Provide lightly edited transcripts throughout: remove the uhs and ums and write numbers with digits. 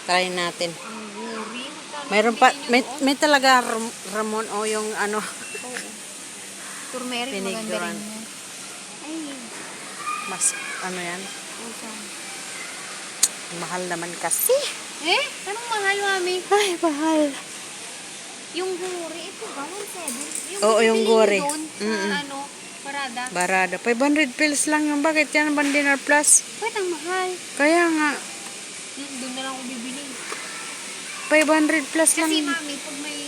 Try natin. Ang guri. Mayroon pa, may talaga Ramon o yung ano. Oo. Turmeric, maganda Piniguran. rin yan. Ay, Mas, ano yan? utang. Mahal naman kasi. Eh? Anong mahal, mami? Ay, mahal. Yung guri, ito ba? 1.7? Oo, yung binibili guri. niyo doon sa ano, parada. Barada. 500 pills lang yung bakit yan Bandinar Plus. Ba't ang mahal? Kaya nga, Doon na lang ako bibili. 500 plus lang. Kasi mami, pag may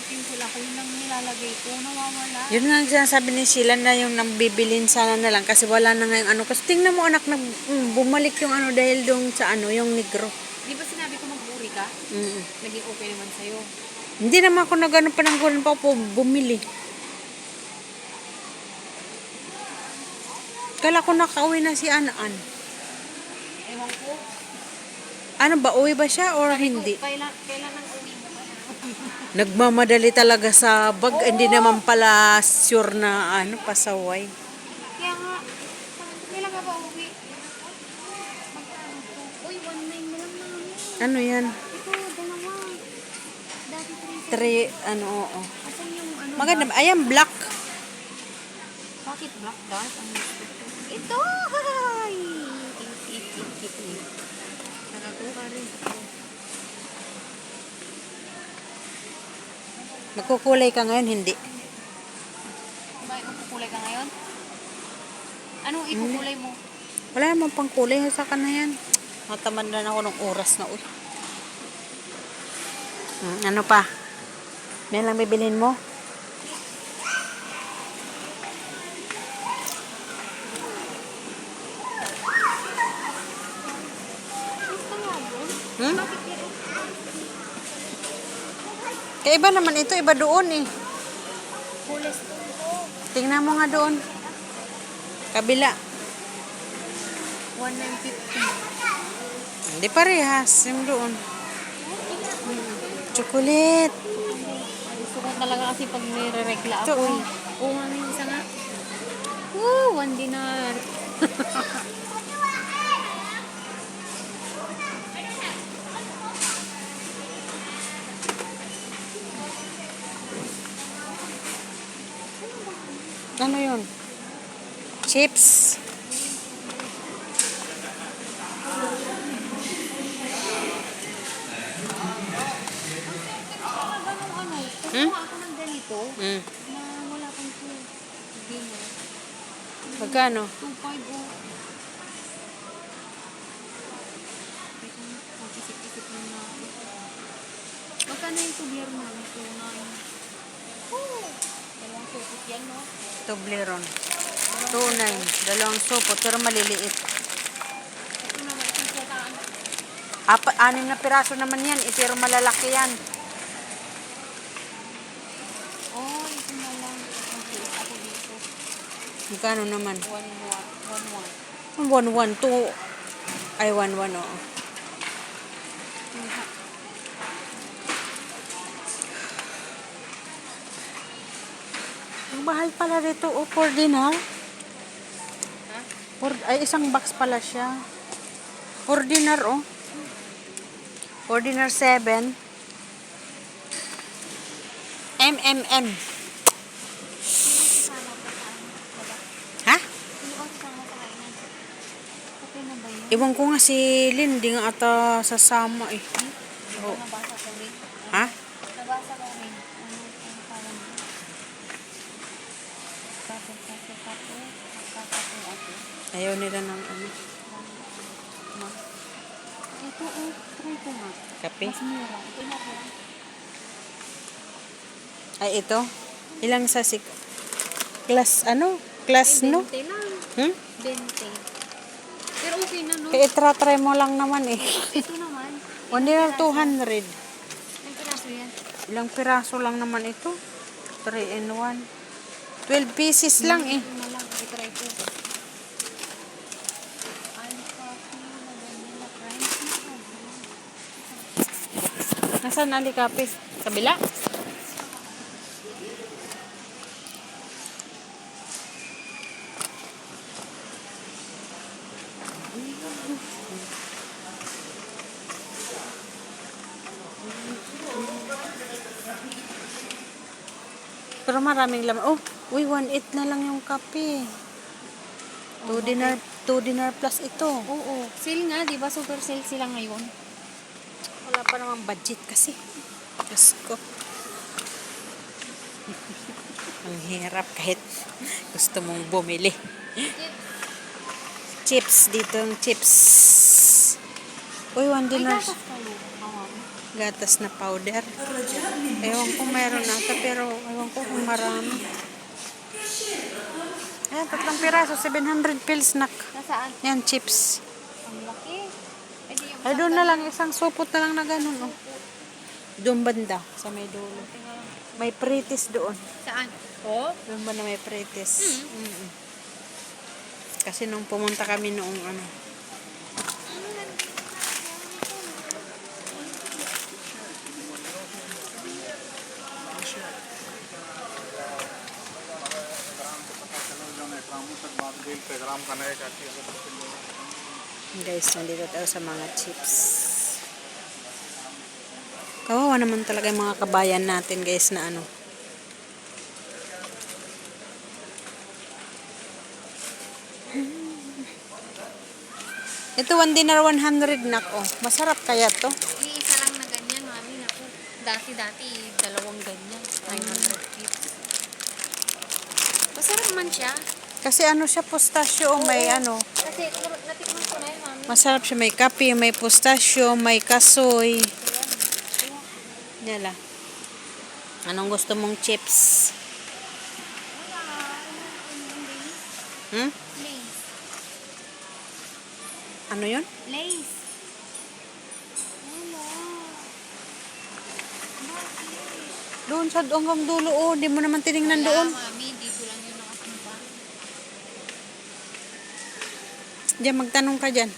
pimple ako, yun lang nilalagay ko, nawawala. Yun nga ang sinasabi ni Sheila na yung nang bibilin sana na lang kasi wala na nga yung ano. Kasi tingnan mo anak, bumalik yung ano dahil dong sa ano, yung negro. Di ba sinabi ko mag-uri ka? Naging okay naman sa'yo. Hindi naman ako nag-ano pananggulan pa po bumili. Kala ko nakauwi na si Anaan. Ewan ko. Ano ba, uwi ba siya or hindi? Kailan ang uwi mo ba? Nagmamadali talaga sa bag. Hindi naman pala sure na ano, pasaway. Kaya nga, kailan ka ba uwi? Magkano to? Uy, 1.9 mo lang mami. Ano yan? Ito, dalawa. Dati 3.7. Ano, oo. Asan yung ano? Maganda. Ayan, black. Bakit black dot? Ang gusto ko. Ito! Hay! Nakakuha rin. Magkukulay ka ngayon, hindi. Bakit magkukulay ka ngayon? Anong ikukulay mo? Wala naman pang kulay. Sa ka na yan. Natamad na ako ng oras na. Uy. Ano pa? May lang bibilin mo? Gusto nga yun? Hmm? Bakit yun? Kaya iba naman ito. Iba doon eh. Cholesterol ko. Tingnan mo nga doon. Kabila. 1.950. Hindi parehas. Yung doon. Chocolate. Gusto ko talaga kasi pag nire-regla Ito, ako. oh. Oo, mami, isa nga. Woo, 1 dinar. Ano yun? Chips. Ganong ano, Hmm? kumuha ako ng ganito na wala pang 2 dinar. Magkano? 2.5 o. Mag-isip-isip lang na ako. Magkano yung tubier namin? 2.9. Dalawang supot yan, no? Toblerone. 2.9. Dalawang supot. Pero maliliit. Ito naman, isang plataan. 6 na piraso naman yan. Pero malalaki yan. Oh, ito na lang. Mag-iis ako dito. Magkano naman? 1.1. 1.1. 2. Ay, 1.1. Oo. Ang mahal pala dito. O, 4 dinar. Ha? Ay, isang box pala siya. 4 dinar, oh. 4 dinar 7. MMM. Ha? Hindi ko kasama sa kainan. Okay na ba yun? Iwan ko nga si Lynn. Di nga ata sasama eh. Oo. Nabasa ko rin. Ha? Nabasa ko rin. Ano parang kapo. Ayaw nila ng ano. Ito, try ko nga. Kape. Mas mura. Ito na po. Ay, ito. Ilang sa class, ano? Class, no? 20 lang. Hmm? 20. Pero okay na, no? Kaya try mo lang naman eh. Ito naman. 1 dinar 200. Ang piraso yan. Ilang piraso lang naman ito. 3 in 1. 12 pieces lang eh. Ito na lang. I-try ko. Nasaan alikape? Kabila? Pero maraming laman. Oh, uy, 1.8 na lang yung kape. 2 dinar plus ito. Oo. Sale nga, di ba? Super sale sila ngayon. Wala pa namang budget kasi. Diyos ko. Ang hirap kahit gusto mong bumili. Chips, dito yung chips. Uy, 1 Ay, dinar. gatas kayo. Gatas na powder. Ewan ko meron ata, pero ewan ko kung marami. Ayan, 3 piraso, 700 pills nak. Nasaan? Yan, chips. Ang laki. Ay, di yung Ay, doon na lang, isang supot na lang na ganun, oh. Doon banda, sa may dulo. May pretis doon. Saan? Oh? Doon ba na may pretis? Mm-mm. Kasi nung pumunta kami noong ano, guys, nandito tayo sa mga chips. Kawawa naman talaga yung mga kabayan natin, guys, na ano. Ito, 1 dinar 100 nak, oh. Masarap kaya to? May isa lang na ganyan, mami. Naku, dati-dati, dalawang ganyan. 900 kids. Masarap man siya. Kasi ano siya, pistachio, may ano. Kasi, natikman ko na yun, mami. Masarap siya, may kape, may pistachio, may kasoy. Yala. Anong gusto mong chips? Hmm? Lace. Ano yun? Lace. Doon sa hanggang dulo, oh. Di mo naman tinignan Wala, doon. mami. Dito lang yun nakapunta. Diyan, magtanong ka dyan.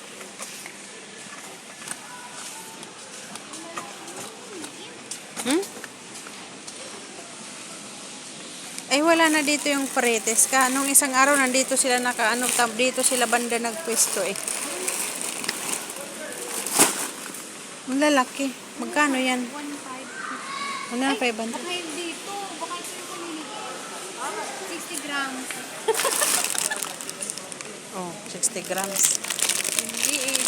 Hmm? Ay, wala na dito yung pretes ka. Nung isang araw, nandito sila nakaano, dito sila banda nagpwesto eh. Ang lalaki. Magkano yan? 1.5. Ano na, 500? Baka yun dito. Baka ito yung kanina. 60 grams. Oh, 60 grams. Hindi eh.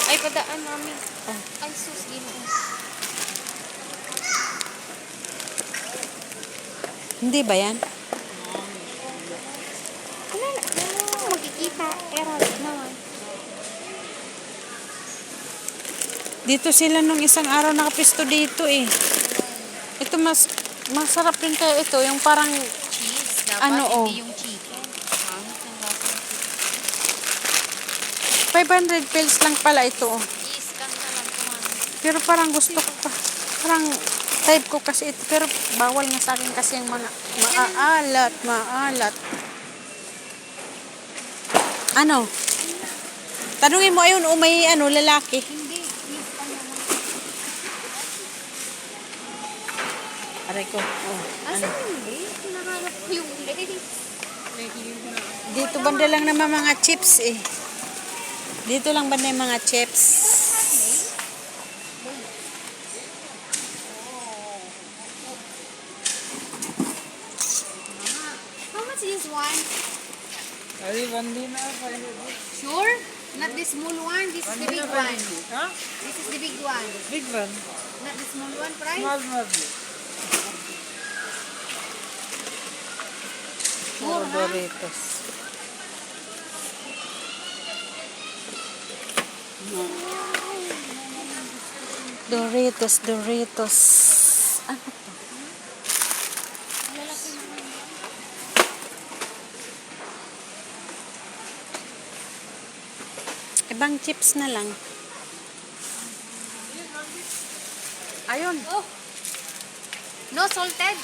Ay, padaan, mami. Oh. Ay, sus, ginoo. Hindi ba yan? Wala na. Magkikita. Pero, naman. Dito sila nung isang araw nakapisto dito eh. Ito masarap din kaya ito. Yung parang, Cheese. Dapat Ano, oh. hindi yung chicken. Pangit ng lasa ng chicken. 500 pills lang pala ito. Oh. I-scan na lang ito, mami. Pero parang gusto ko pa. Parang type ko kasi ito. Pero bawal nga sa akin kasi yung mga maalat. Ano? Tanungin mo ayun, may ano, lalaki. Hindi. I-scan na lang. Aray ko. Oh, ano? Asan yung lace? Hinahanap ko yung lace. Nahihiyog na. Dito banda lang naman mga chips eh. Dito lang banda yung mga chips. How much is one? Only 1 dinar, 500. Sure? Not the small one. This is the big one. Huh? This is the big one. Big one. Not the small one, price? Small. Puro Doritos. Doritos. Ano to? Ibang chips na lang. Ayun. Oh. No salted?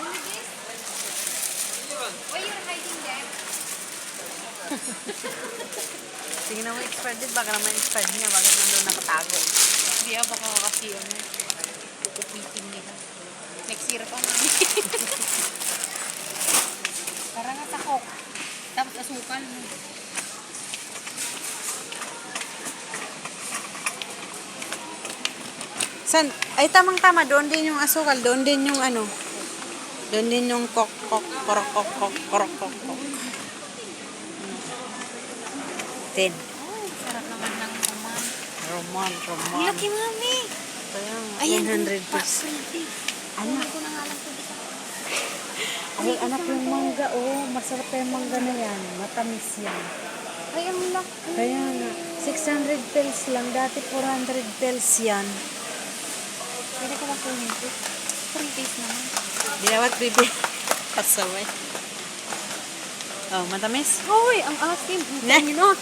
Only this? Why you're hiding there? Tingnan mo expired din. Baka naman expired niya. Bakit nandun nakatago? Hindi baka kasi kukupitin nila. Nagsira pa mami. Parang nga sa Coke. Tapos asukal mo. San? Ay, tamang-tama. Doon din yung asukal. Doon din yung ano. Doon din yung kok, korok, korok, kok. 10. Oh, sarap naman ng kuman. Roman. Ang laki, mami. Kaya nga, Ayan, 100 pesos. Anak. ko na nga lang po. Ay, anak yung mangga, oh. Masarap yung mangga na yan. Matamis yan. Ay, ang laki. Kaya nga, 600 pesos lang. Dati 400 pesos yan. Pwede ko makunin ito. 3 days naman. Dinawat, bibi. Pasaway. Oh, matamis? Hoy, ang asim. No.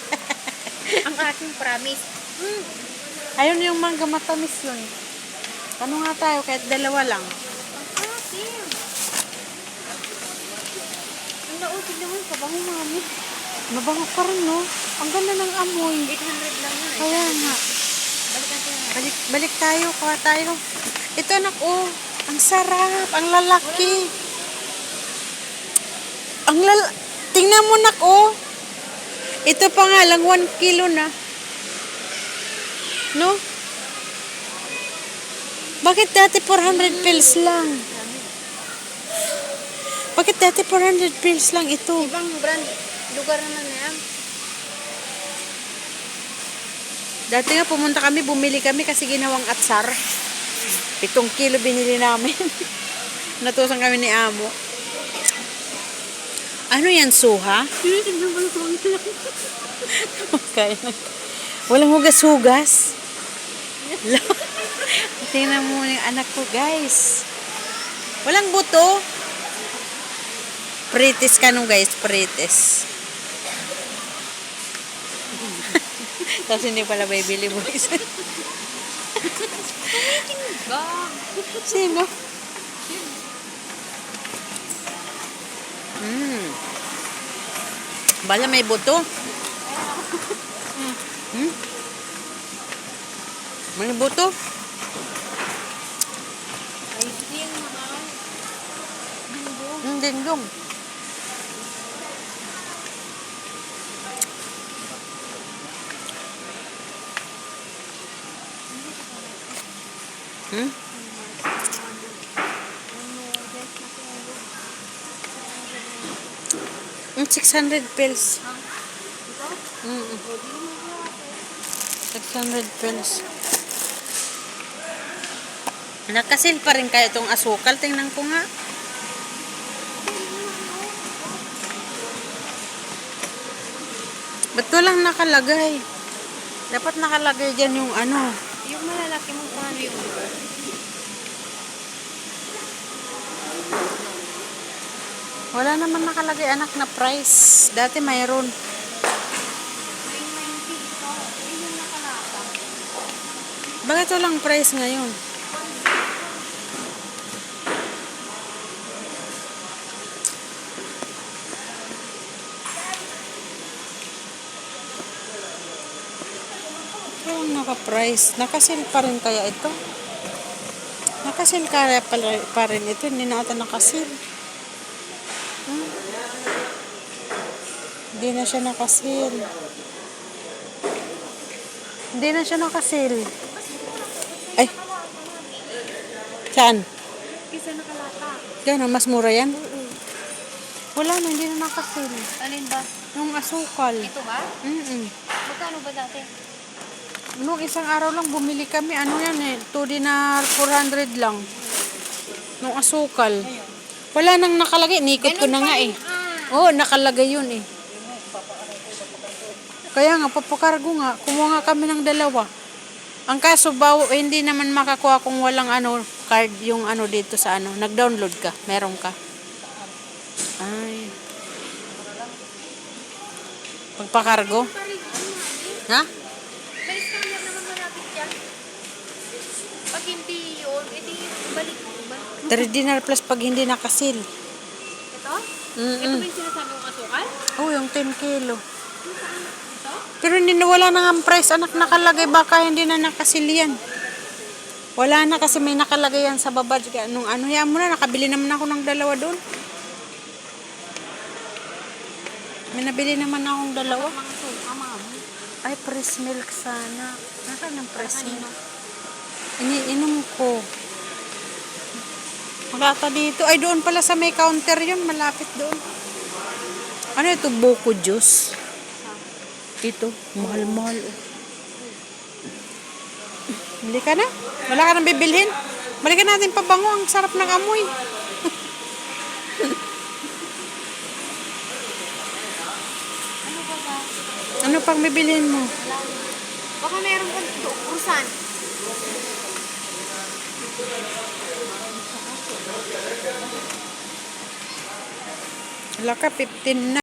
Ang asim, promise. Ayun yung mangga, matamis yun. Ano nga tayo, kahit dalawa lang. Ang asim. Ang laot, tignan mo yung kabango, mami. Mabango pa rin, no? Ang ganda ng amoy. 800 lang yun. Kaya nga. Balik natin na. Balik tayo, kuha tayo. Ito, anak, oh. Ang sarap, ang lalaki. Tingnan mo, nak, oh. Ito pa nga lang, 1 kilo na. No? Bakit dati 400 pills lang? Bakit dati 400 pills lang ito? Ibang brand, lugar naman na yan. Dati nga pumunta kami, bumili kami kasi ginawang atsar. 7 kilo binili namin. Natusan kami ni Amo. Ano yan, suha? Tignan mo yung Okay. Walang hugas-hugas. Tingnan mo yung anak ko, guys. Walang buto. Pritis ka nung, guys. Pritis. Tapos hindi pala bibili, boys. bag. Sino? Bala may buto. May buto. Ay, hindi yung mahal. Bingo. Dingdong. Hmm? Mm, 600 pills. Ito? 600 pills. Nakasil pa rin kaya itong asukal. Tingnan ko nga. Ba't walang nakalagay? Dapat nakalagay dyan yung ano. Yung malalaki mo kung ano yung Wala naman nakalagay anak na price. Dati mayroon. 390 ito. Yun yung nakalata. Bakit walang price ngayon? Walang naka-price. Nakasil pa rin kaya ito? Nakasil kaya pa rin ito. Hindi na ata nakasil. Hindi na siya nakasil. Hindi na siya nakasil. Ay. Saan? Kisa nakalata. Gano'n, mas mura yan? Wala na, hindi na nakasil. Alin ba? Yung asukal. Ito ba? Magkano ba dati? Nung isang araw lang bumili kami, ano yan eh, 2 dinar 400 lang. Nung asukal. Wala nang nakalagay, nikot ko na nga eh. Oo, nakalagay yun eh. Kaya nga, papakargo nga, kumuha nga kami ng 2. Ang kaso, hindi naman makakuha kung walang ano, card yung ano dito sa ano. Nag-download ka, meron ka. Ay. Pagpakargo? Ha? May scanner naman malapit yan. Pag hindi yun, edi balik. 3 dinar plus pag hindi nakasil. Ito? Ito Mm-mm. ba yung sinasabi kong asukal? Oh, yung 10 kilo. Ito? Pero hindi na wala na nga price anak nakalagay, baka hindi na nakasil yan. Wala na kasi may nakalagay yan sa baba. Nung ano yan mo na, nakabili naman ako ng 2 doon. May nabili naman akong 2. Mga suka, mami. Ay, press milk sana. Nasaan yung press milk? Iniinom ko. Wala ata dito. Ay, doon pala sa may counter yun. Malapit doon. Ano ito? Buko juice. Ito. Mahal-mahal. Bili ka na? Wala ka nang bibilhin? Balikan natin pabango. Ang sarap ng amoy. Ano ba ba? Ano pang bibilhin mo? Wala na. Baka meron pa dito, krusan. Wala ka, 15 na.